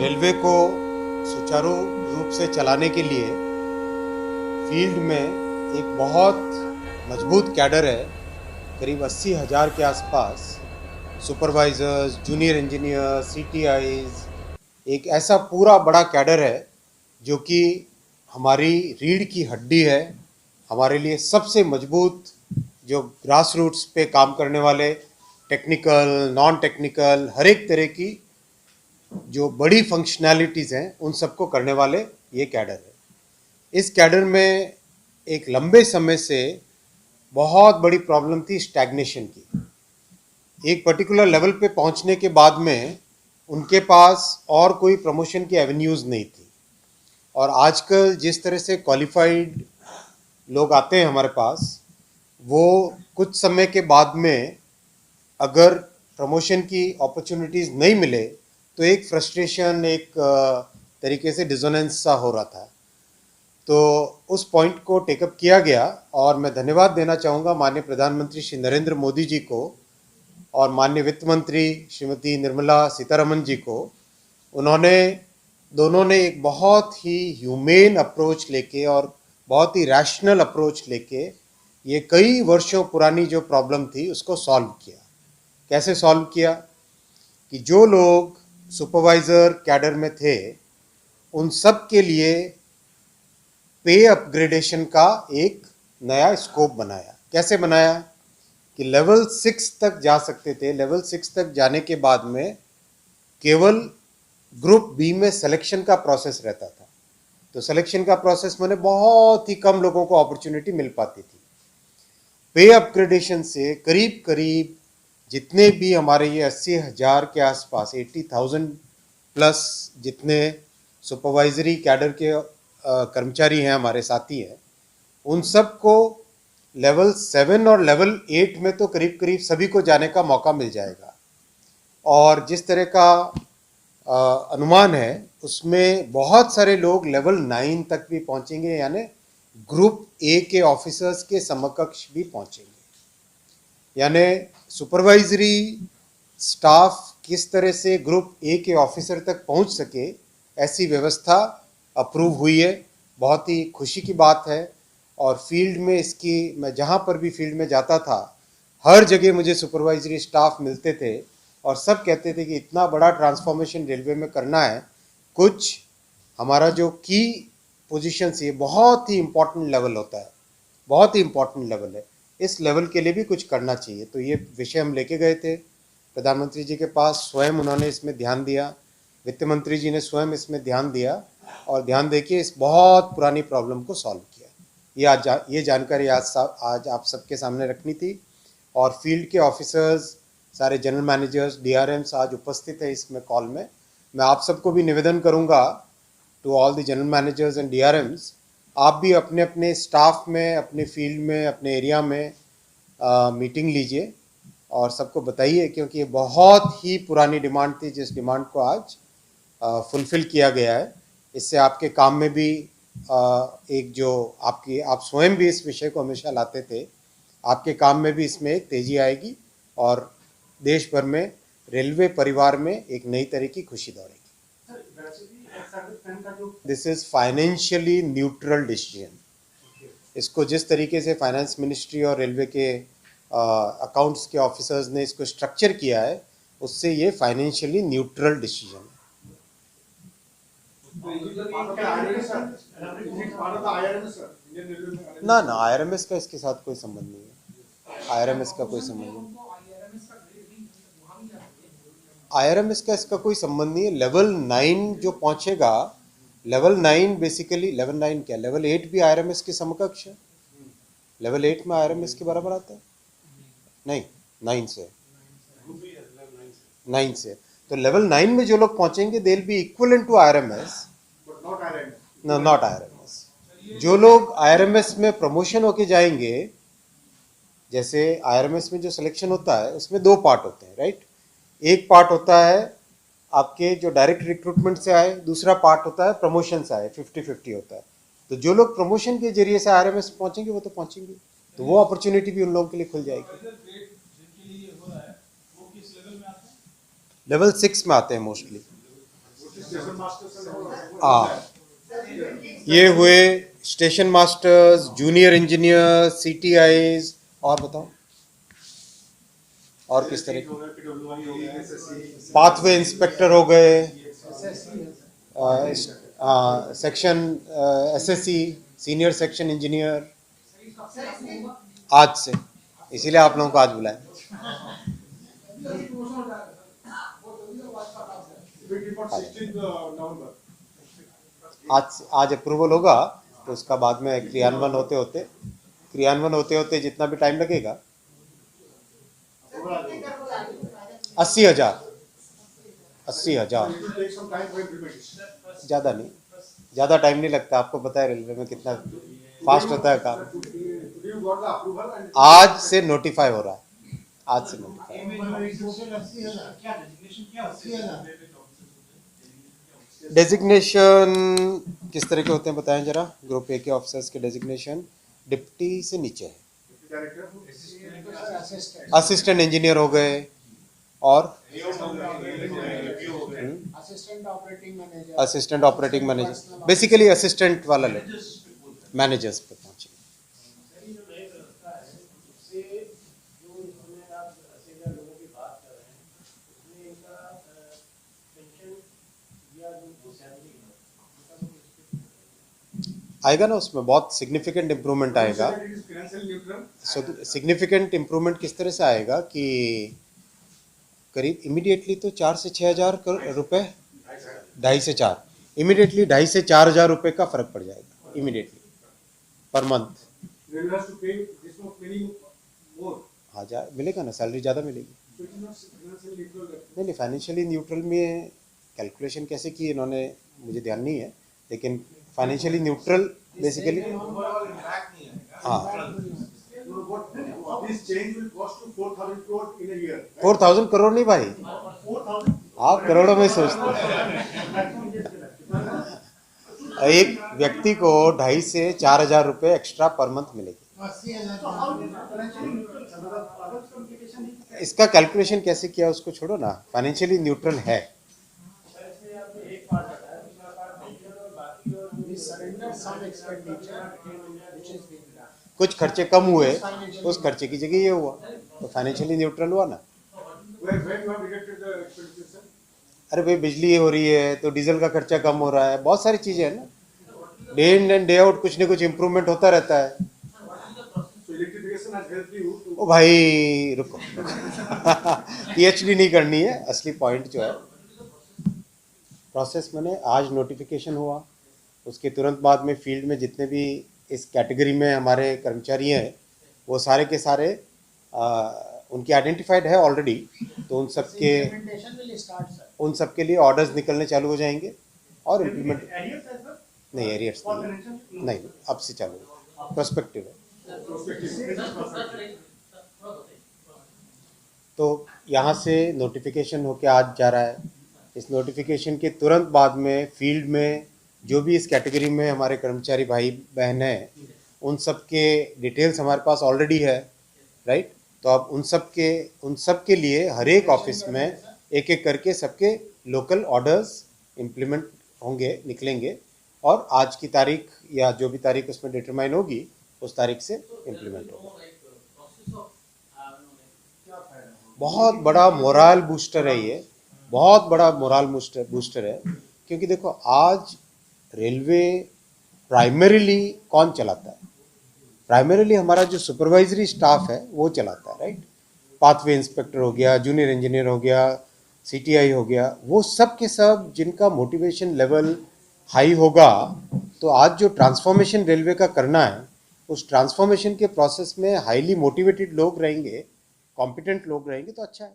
Railway को सुचारू रूप से चलाने के लिए फील्ड में एक बहुत मजबूत कैडर है, करीब 80,000 के आसपास सुपरवाइजर्स, जूनियर इंजीनियर, सीटीआईज, एक ऐसा पूरा बड़ा कैडर है जो कि हमारी रीढ़ की हड्डी है। हमारे लिए सबसे मजबूत जो ग्रास रूट्स पे काम करने वाले टेक्निकल, नॉन टेक्निकल, हर एक तरह की जो बड़ी फंक्शनैलिटीज़ हैं उन सबको करने वाले ये कैडर है। इस कैडर में एक लंबे समय से बहुत बड़ी प्रॉब्लम थी स्टैग्नेशन की। एक पर्टिकुलर लेवल पे पहुंचने के बाद में उनके पास और कोई प्रमोशन की एवेन्यूज़ नहीं थी। और आजकल जिस तरह से क्वालिफाइड लोग आते हैं हमारे पास, वो कुछ समय के बाद में अगर प्रमोशन की अपॉर्चुनिटीज़ नहीं मिले तो एक फ्रस्ट्रेशन, एक तरीके से डिसोनेंस सा हो रहा था। तो उस पॉइंट को टेकअप किया गया और मैं धन्यवाद देना चाहूँगा माननीय प्रधानमंत्री श्री नरेंद्र मोदी जी को और माननीय वित्त मंत्री श्रीमती निर्मला सीतारमन जी को। दोनों ने एक बहुत ही ह्यूमेन अप्रोच लेके और बहुत ही रैशनल अप्रोच लेके ये कई वर्षों पुरानी जो प्रॉब्लम थी उसको सॉल्व किया। कैसे सॉल्व किया कि जो लोग सुपरवाइज़र कैडर में थे उन सब के लिए पे अपग्रेडेशन का एक नया स्कोप बनाया। कैसे बनाया कि लेवल 6 तक जा सकते थे। लेवल 6 तक जाने के बाद में केवल ग्रुप बी में सिलेक्शन का प्रोसेस रहता था। तो सिलेक्शन का प्रोसेस में बहुत ही कम लोगों को अपॉर्चुनिटी मिल पाती थी। पे अपग्रेडेशन से करीब करीब जितने भी हमारे ये 80,000 के आसपास 80,000 प्लस जितने सुपरवाइजरी कैडर के कर्मचारी हैं, हमारे साथी हैं, उन सब को लेवल 7 और लेवल 8 में तो करीब करीब सभी को जाने का मौका मिल जाएगा। और जिस तरह का अनुमान है उसमें बहुत सारे लोग लेवल 9 तक भी पहुंचेंगे, यानी ग्रुप ए के ऑफिसर्स के समकक्ष भी पहुंचेंगे। यानी सुपरवाइजरी स्टाफ किस तरह से ग्रुप ए के ऑफिसर तक पहुंच सके, ऐसी व्यवस्था अप्रूव हुई है। बहुत ही खुशी की बात है। और फील्ड में इसकी, मैं जहां पर भी फील्ड में जाता था हर जगह मुझे सुपरवाइजरी स्टाफ मिलते थे और सब कहते थे कि इतना बड़ा ट्रांसफॉर्मेशन रेलवे में करना है, कुछ हमारा जो की पोजीशंस, ये बहुत ही इम्पोर्टेंट लेवल होता है, बहुत ही इम्पोर्टेंट लेवल है, इस लेवल के लिए भी कुछ करना चाहिए। तो ये विषय हम लेके गए थे प्रधानमंत्री जी के पास, स्वयं उन्होंने इसमें ध्यान दिया, वित्त मंत्री जी ने स्वयं इसमें ध्यान दिया और ध्यान देके इस बहुत पुरानी प्रॉब्लम को सॉल्व किया। ये जानकारी आज आप सबके सामने रखनी थी। और फील्ड के ऑफिसर्स, सारे जनरल मैनेजर्स, डीआरएम्स आज उपस्थित है इसमें कॉल में। मैं आप सबको भी निवेदन करूंगा, to all the general managers and DRMs, आप भी अपने अपने स्टाफ में, अपने फील्ड में, अपने एरिया में मीटिंग लीजिए और सबको बताइए, क्योंकि ये बहुत ही पुरानी डिमांड थी जिस डिमांड को आज फुलफ़िल किया गया है। इससे आपके काम में भी एक जो आप स्वयं भी इस विषय को हमेशा लाते थे, आपके काम में भी इसमें एक तेज़ी आएगी और देश भर में रेलवे परिवार में एक नई तरह की खुशी दौड़ेगी। This is financially neutral decision. इसको जिस तरीके से फाइनेंस मिनिस्ट्री और रेलवे के अकाउंट्स के ऑफिसर्स ने इसको स्ट्रक्चर किया है, उससे ये फाइनेंशियली न्यूट्रल डिसीजन है। ना आईआरएमएस का इसके साथ कोई संबंध नहीं है। आईआरएमएस का कोई संबंध नहीं, आईआरएमएस का इसका कोई संबंध नहीं है। लेवल 9 जो पहुंचेगा, लेवल 9 बेसिकली, लेवल 9 क्या, लेवल 8 भी आईआरएमएस के समकक्ष है। लेवल 8 में आईआरएमएस के बराबर आता है? नहीं, 9 से, 9 से। तो लेवल 9 में जो लोग पहुंचेंगे they will be equivalent to IRMS, no not IRMS. जो लोग आईआरएमएस में प्रमोशन होके जाएंगे, जैसे आईआरएमएस में जो सिलेक्शन होता है उसमें 2 पार्ट होते हैं, राइट। एक पार्ट होता है आपके जो डायरेक्ट रिक्रूटमेंट से आए, दूसरा पार्ट होता है प्रमोशन से आए, 50-50 होता है। तो जो लोग प्रमोशन के जरिए से आईआरएमएस पहुंचेंगे वो तो पहुंचेंगे, तो वो अपॉर्चुनिटी भी उन लोगों के लिए खुल जाएगी। लेवल 6 में आते हैं मोस्टली। हाँ, ये हुए स्टेशन मास्टर्स, जूनियर इंजीनियर, सीटीआईज, और बताओ और किस तरह के, पाथवे इंस्पेक्टर हो गए, section SSC, senior section engineer, आज से, इसीलिए आप लोगों को आज बुलाए। आज अप्रूवल होगा तो उसका बाद में क्रियान्वयन होते होते जितना भी टाइम लगेगा, 80,000 ज़्यादा नहीं, ज़्यादा टाइम नहीं लगता। आपको पता है रेलवे में कितना फास्ट होता है काम। आज से नोटिफाई हो रहा है, आज से नोटिफाई। डेजिग्नेशन किस तरह के होते हैं बताएं जरा। ग्रुप ए के ऑफिसर्स के डेजिग्नेशन डिप्टी से नीचे है, असिस्टेंट इंजीनियर हो गए, और assistant operating manager, basically assistant वाला ले, मैनेजर्स पे पहुंचे। आएगा ना, उसमें बहुत सिग्निफिकेंट इम्प्रूवमेंट आएगा। सिग्निफिकेंट इम्प्रूवमेंट किस तरह से आएगा कि करीब इमीडिएटली तो 4 से 6,000 रुपए, 2.5 से 4, इमीडिएटली 2.5 से 4,000 रुपए का फर्क पड़ जाएगा इमीडिएटली पर मंथ। हाँ, मिलेगा ना, सैलरी ज़्यादा मिलेगी। नहीं, फाइनेंशियली न्यूट्रल में कैलकुलेशन कैसे की इन्होंने मुझे ध्यान नहीं है, लेकिन फाइनेंशियली न्यूट्रल बेसिकली, हाँ, 4,000 करोड़ नहीं भाई, आप करोड़ों में सोचते हैं। एक व्यक्ति को 2.5 से 4,000 रुपए एक्स्ट्रा पर मंथ मिलेगी। इसका कैलकुलेशन कैसे किया उसको छोड़ो ना, फाइनेंशियली न्यूट्रल है। कुछ खर्चे कम हुए, उस खर्चे की जगह ये हुआ, तो फाइनेंशियली न्यूट्रल हुआ ना। अरे भाई, बिजली हो रही है तो डीजल का खर्चा कम हो रहा है, बहुत सारी चीजें हैं ना, day in and day out कुछ न कुछ इम्प्रूवमेंट होता रहता है। ओ भाई रुको, पीएचडी नहीं करनी है, असली पॉइंट जो है प्रोसेस मैंने आज नोटिफिकेशन हुआ, उसके तुरंत बाद में फील्ड में जितने भी इस कैटेगरी में हमारे कर्मचारी हैं वो सारे के सारे उनकी आइडेंटिफाइड है ऑलरेडी, तो उन सब के लिए ऑर्डर्स निकलने चालू हो जाएंगे और इम्प्लीमेंट नहीं, एरियर्स नहीं, अब से चालू प्रोस्पेक्टिव है। तो यहाँ से नोटिफिकेशन होके आज जा रहा है। इस नोटिफिकेशन के तुरंत बाद में फील्ड में जो भी इस कैटेगरी में हमारे कर्मचारी भाई बहन हैं उन सब के डिटेल्स हमारे पास ऑलरेडी है, राइट। तो अब उन सब के लिए हर एक ऑफिस में एक एक करके सबके लोकल ऑर्डर्स इम्प्लीमेंट होंगे, निकलेंगे, और आज की तारीख या जो भी तारीख उसमें डिटरमाइन होगी उस तारीख से इम्प्लीमेंट होगा। बहुत बड़ा मोरल बूस्टर है ये, बहुत बड़ा मोरल बूस्टर है, क्योंकि देखो आज रेलवे प्राइमरीली कौन चलाता है? प्राइमरीली हमारा जो सुपरवाइजरी स्टाफ है वो चलाता है, राइट। पाथवे इंस्पेक्टर हो गया, जूनियर इंजीनियर हो गया, सीटीआई हो गया, वो सब के सब जिनका मोटिवेशन लेवल हाई होगा, तो आज जो ट्रांसफॉर्मेशन रेलवे का करना है उस ट्रांसफॉर्मेशन के प्रोसेस में हाईली मोटिवेटेड लोग रहेंगे, कॉम्पिटेंट लोग रहेंगे, तो अच्छा है।